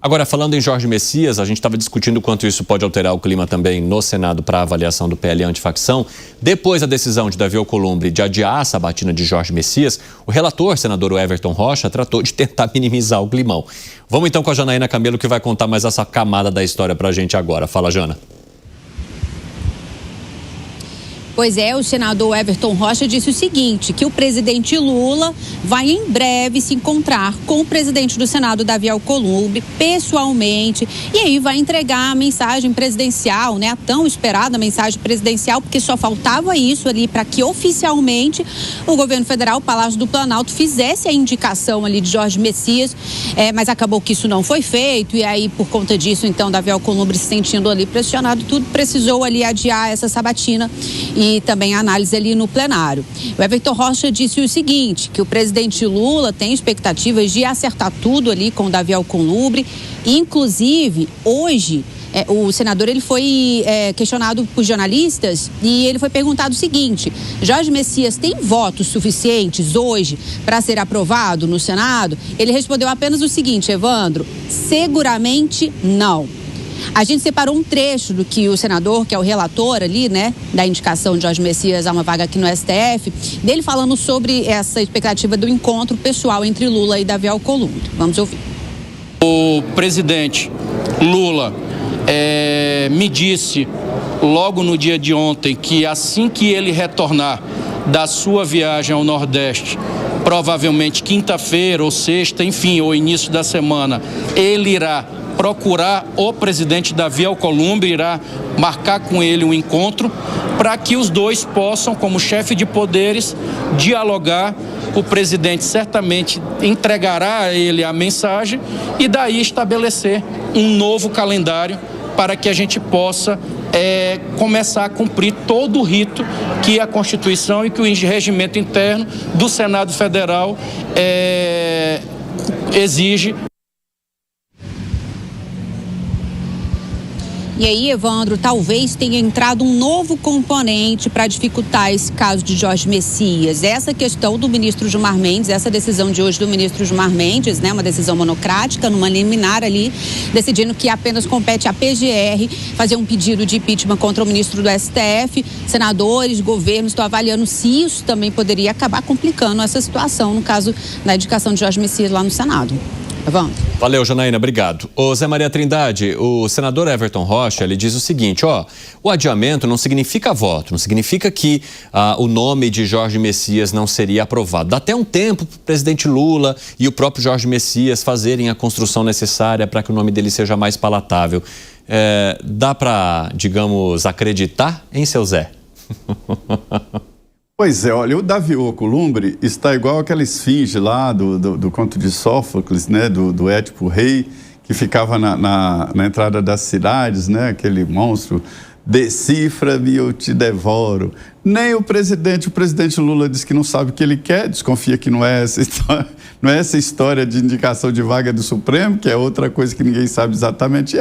Agora, falando em Jorge Messias, a gente estava discutindo quanto isso pode alterar o clima também no Senado para a avaliação do PL antifacção. Depois da decisão de Davi Alcolumbre de adiar a sabatina de Jorge Messias, o relator, senador Everton Rocha, tratou de tentar minimizar o climão. Vamos então com a Janaína Camelo, que vai contar mais essa camada da história para a gente agora. Fala, Jana. Pois é, o senador Everton Rocha disse o seguinte, que o presidente Lula vai em breve se encontrar com o presidente do Senado, Davi Alcolumbre, pessoalmente, e aí vai entregar a mensagem presidencial, né, a tão esperada mensagem presidencial, porque só faltava isso ali para que oficialmente o governo federal, o Palácio do Planalto, fizesse a indicação ali de Jorge Messias, mas acabou que isso não foi feito, e aí por conta disso, então, Davi Alcolumbre se sentindo ali pressionado, tudo precisou ali adiar essa sabatina e também a análise ali no plenário. O Everton Rocha disse o seguinte, que o presidente Lula tem expectativas de acertar tudo ali com o Davi Alcolumbre, inclusive hoje o senador ele foi questionado por jornalistas e ele foi perguntado o seguinte, Jorge Messias tem votos suficientes hoje para ser aprovado no Senado? Ele respondeu apenas o seguinte, Evandro, seguramente não. A gente separou um trecho do que o senador, que é o relator ali, né, da indicação de Jorge Messias a uma vaga aqui no STF, dele falando sobre essa expectativa do encontro pessoal entre Lula e Davi Alcolumbre. Vamos ouvir. O presidente Lula me disse logo no dia de ontem que assim que ele retornar da sua viagem ao Nordeste, provavelmente quinta-feira ou sexta, enfim, ou início da semana, ele irá procurar o presidente Davi Alcolumbre, irá marcar com ele um encontro para que os dois possam, como chefe de poderes, dialogar. O presidente certamente entregará a ele a mensagem e daí estabelecer um novo calendário para que a gente possa começar a cumprir todo o rito que a Constituição e que o regimento interno do Senado Federal exige. E aí, Evandro, talvez tenha entrado um novo componente para dificultar esse caso de Jorge Messias. Essa questão do ministro Gilmar Mendes, essa decisão de hoje do ministro Gilmar Mendes, né, uma decisão monocrática, numa liminar ali, decidindo que apenas compete à PGR fazer um pedido de impeachment contra o ministro do STF. Senadores, governos estão avaliando se isso também poderia acabar complicando essa situação, no caso da indicação de Jorge Messias lá no Senado. Vamos. Valeu, Janaína, obrigado. Ô Zé Maria Trindade, o senador Everton Rocha, ele diz o seguinte, o adiamento não significa voto, não significa que o nome de Jorge Messias não seria aprovado. Dá até um tempo para o presidente Lula e o próprio Jorge Messias fazerem a construção necessária para que o nome dele seja mais palatável. Dá para, digamos, acreditar em seu Zé? Pois é, olha, o Davi Alcolumbre está igual aquela esfinge lá do conto de Sófocles, né, do Édipo Rei, que ficava na entrada das cidades, né, aquele monstro, decifra-me e eu te devoro. Nem o presidente Lula diz que não sabe o que ele quer, desconfia que não é essa história de indicação de vaga do Supremo, que é outra coisa que ninguém sabe exatamente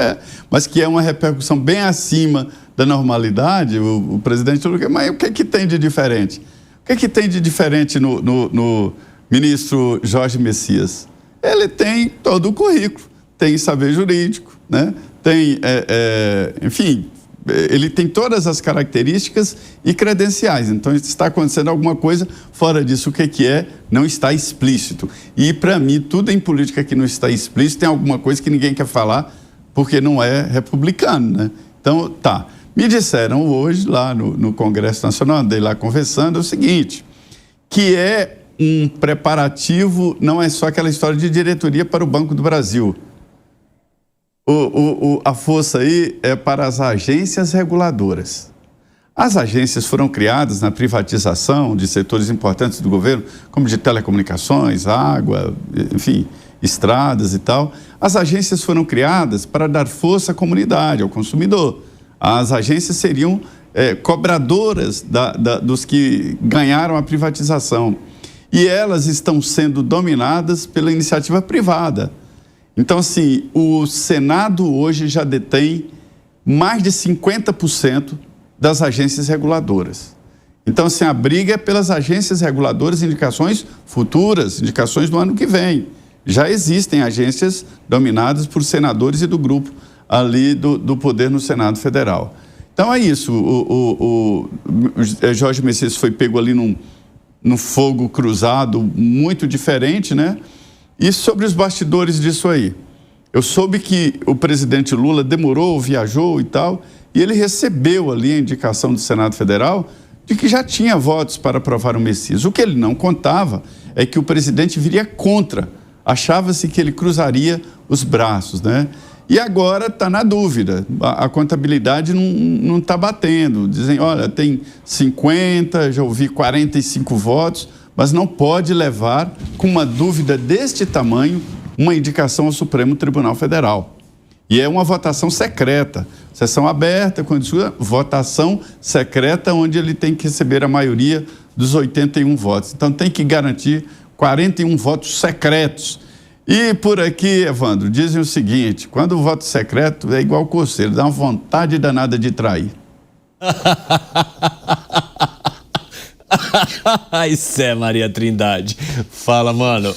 mas que é uma repercussão bem acima da normalidade. O presidente Lula, mas o que tem de diferente? O que tem de diferente no ministro Jorge Messias? Ele tem todo o currículo, tem saber jurídico, né? Tem, enfim, ele tem todas as características e credenciais. Então, está acontecendo alguma coisa fora disso. O que não está explícito. E, para mim, tudo em política que não está explícito tem alguma coisa que ninguém quer falar porque não é republicano, né? Então, tá. Me disseram hoje, lá no Congresso Nacional, andei lá conversando, o seguinte, que é um preparativo, não é só aquela história de diretoria para o Banco do Brasil. A força aí é para as agências reguladoras. As agências foram criadas na privatização de setores importantes do governo, como de telecomunicações, água, enfim, estradas e tal. As agências foram criadas para dar força à comunidade, ao consumidor. As agências seriam cobradoras dos que ganharam a privatização. E elas estão sendo dominadas pela iniciativa privada. Então, assim, o Senado hoje já detém mais de 50% das agências reguladoras. Então, assim, a briga é pelas agências reguladoras, indicações futuras, indicações do ano que vem. já existem agências dominadas por senadores e do grupo ali do poder no Senado Federal. Então é isso, o Jorge Messias foi pego ali num fogo cruzado muito diferente, né? E sobre os bastidores disso aí, eu soube que o presidente Lula demorou, viajou e tal, e ele recebeu ali a indicação do Senado Federal de que já tinha votos para aprovar o Messias. O que ele não contava é que o presidente viria contra, achava-se que ele cruzaria os braços, né? E agora está na dúvida, a contabilidade não está batendo. Dizem, olha, tem 50, já ouvi 45 votos, mas não pode levar, com uma dúvida deste tamanho, uma indicação ao Supremo Tribunal Federal. E é uma votação secreta, sessão aberta, votação secreta, onde ele tem que receber a maioria dos 81 votos. Então tem que garantir 41 votos secretos. E por aqui, Evandro, dizem o seguinte, quando o voto secreto é igual coceiro, dá uma vontade danada de trair. Isso é Maria Trindade. Fala, mano.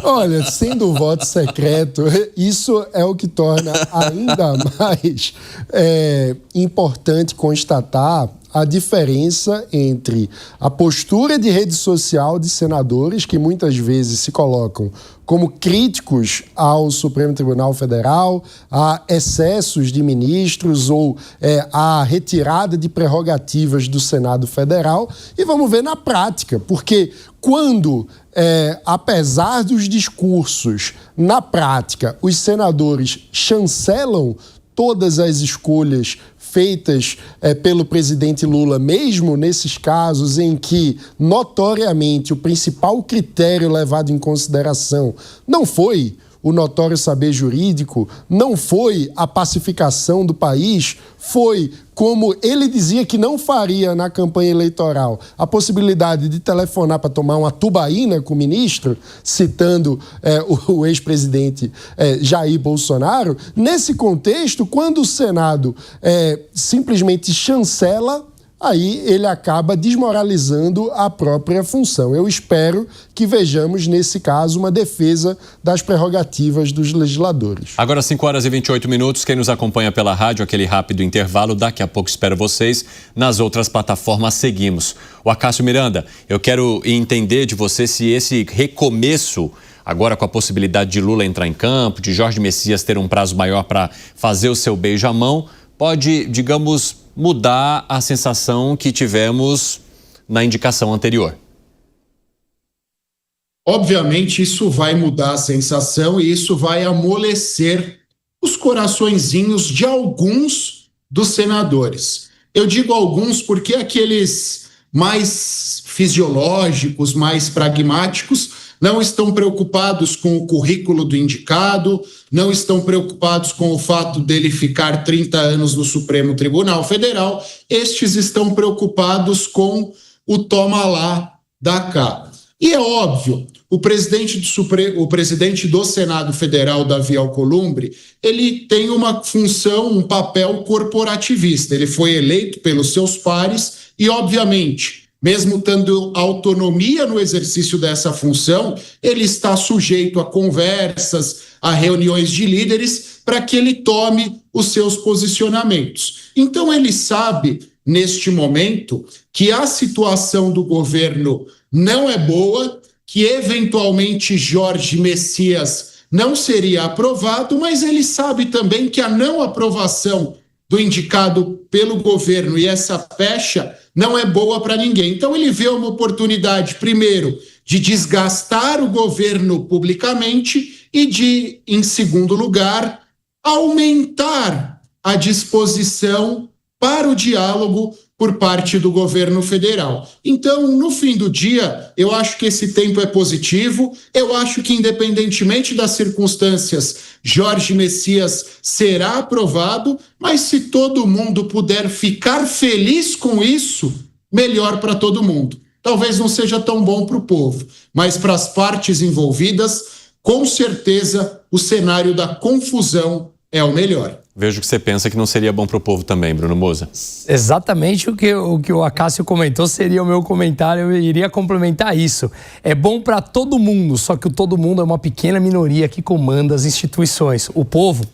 Olha, sendo o voto secreto, isso é o que torna ainda mais importante constatar a diferença entre a postura de rede social de senadores, que muitas vezes se colocam como críticos ao Supremo Tribunal Federal, a excessos de ministros ou a retirada de prerrogativas do Senado Federal, e vamos ver na prática, porque quando, apesar dos discursos, na prática, os senadores chancelam todas as escolhas feitas pelo presidente Lula, mesmo nesses casos em que, notoriamente, o principal critério levado em consideração não foi o notório saber jurídico, não foi a pacificação do país, foi, como ele dizia que não faria na campanha eleitoral, a possibilidade de telefonar para tomar uma tubaína com o ministro, citando o ex-presidente Jair Bolsonaro. Nesse contexto, quando o Senado simplesmente chancela, aí ele acaba desmoralizando a própria função. Eu espero que vejamos, nesse caso, uma defesa das prerrogativas dos legisladores. Agora, 5h28. Quem nos acompanha pela rádio, aquele rápido intervalo. Daqui a pouco espero vocês. Nas outras plataformas, seguimos. O Acácio Miranda, eu quero entender de você se esse recomeço, agora com a possibilidade de Lula entrar em campo, de Jorge Messias ter um prazo maior para fazer o seu beijamão, pode, digamos, mudar a sensação que tivemos na indicação anterior. Obviamente, isso vai mudar a sensação e isso vai amolecer os coraçõezinhos de alguns dos senadores. Eu digo alguns porque aqueles mais fisiológicos, mais pragmáticos, não estão preocupados com o currículo do indicado, não estão preocupados com o fato dele ficar 30 anos no Supremo Tribunal Federal, estes estão preocupados com o toma lá, dá cá. E é óbvio, o presidente do Senado Federal, Davi Alcolumbre, ele tem uma função, um papel corporativista. Ele foi eleito pelos seus pares e, obviamente, mesmo tendo autonomia no exercício dessa função, ele está sujeito a conversas, a reuniões de líderes para que ele tome os seus posicionamentos. Então ele sabe, neste momento, que a situação do governo não é boa, que eventualmente Jorge Messias não seria aprovado, mas ele sabe também que a não aprovação do indicado pelo governo e essa pecha não é boa para ninguém. Então ele vê uma oportunidade, primeiro, de desgastar o governo publicamente e de, em segundo lugar, aumentar a disposição para o diálogo por parte do governo federal. Então, no fim do dia, eu acho que esse tempo é positivo, eu acho que, independentemente das circunstâncias, Jorge Messias será aprovado, mas se todo mundo puder ficar feliz com isso, melhor para todo mundo. Talvez não seja tão bom para o povo, mas para as partes envolvidas, com certeza o cenário da confusão é o melhor. Vejo que você pensa que não seria bom para o povo também, Bruno Moza. Exatamente o que o Acácio comentou seria o meu comentário, eu iria complementar isso. É bom para todo mundo, só que o todo mundo é uma pequena minoria que comanda as instituições. O povo,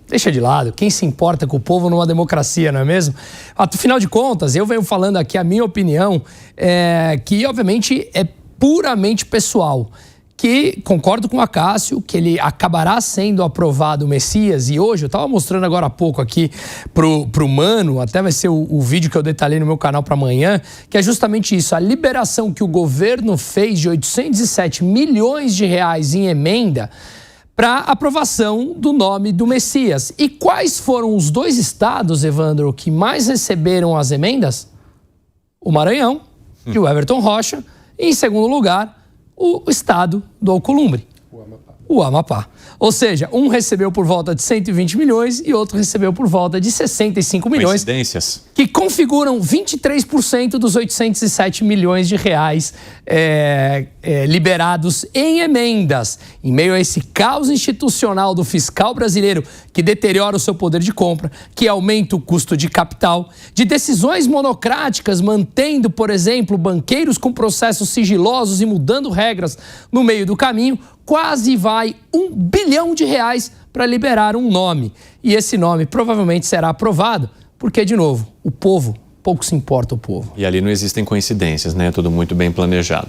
deixa de lado, quem se importa com o povo numa democracia, não é mesmo? Afinal de contas, eu venho falando aqui a minha opinião, que obviamente é puramente pessoal. Que concordo com o Acácio, que ele acabará sendo aprovado o Messias, e hoje, eu estava mostrando agora há pouco aqui pro Mano, até vai ser o vídeo que eu detalhei no meu canal para amanhã, que é justamente isso, a liberação que o governo fez de 807 milhões de reais em emenda para aprovação do nome do Messias. E quais foram os 2 estados, Evandro, que mais receberam as emendas? O Maranhão e o Everton Rocha, e em segundo lugar, o estado do Alcolumbre, o Amapá. Ou seja, um recebeu por volta de 120 milhões e outro recebeu por volta de 65 milhões. Coincidências. Que configuram 23% dos 807 milhões de reais liberados em emendas. Em meio a esse caos institucional do fiscal brasileiro que deteriora o seu poder de compra, que aumenta o custo de capital, de decisões monocráticas, mantendo, por exemplo, banqueiros com processos sigilosos e mudando regras no meio do caminho, quase vai R$1 bilhão para liberar um nome. E esse nome provavelmente será aprovado, porque, de novo, o povo, pouco se importa o povo. E ali não existem coincidências, né? Tudo muito bem planejado.